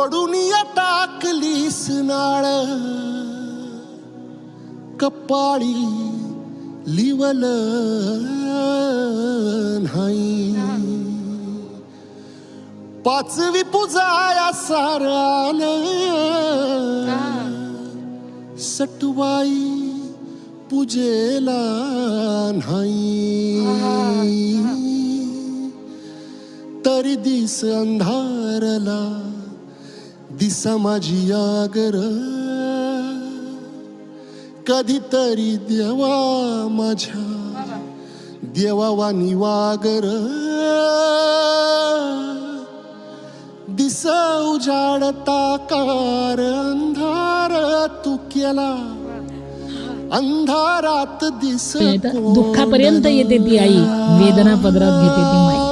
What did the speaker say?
ओढून टाकलीस नाळ कपाळी लिवल नाही पाचवी पूजाया सारान सटवाई पूजेला नाही तरी दिस अंधारला दिसा माझी आगर कधीतरी देवा माझ्या देवावानी वागर दिस उजाडता कार अंधार तू केला अंधारात दिस दुःखापर्यंत येते ती आई वेदना पदरात घेते ती माई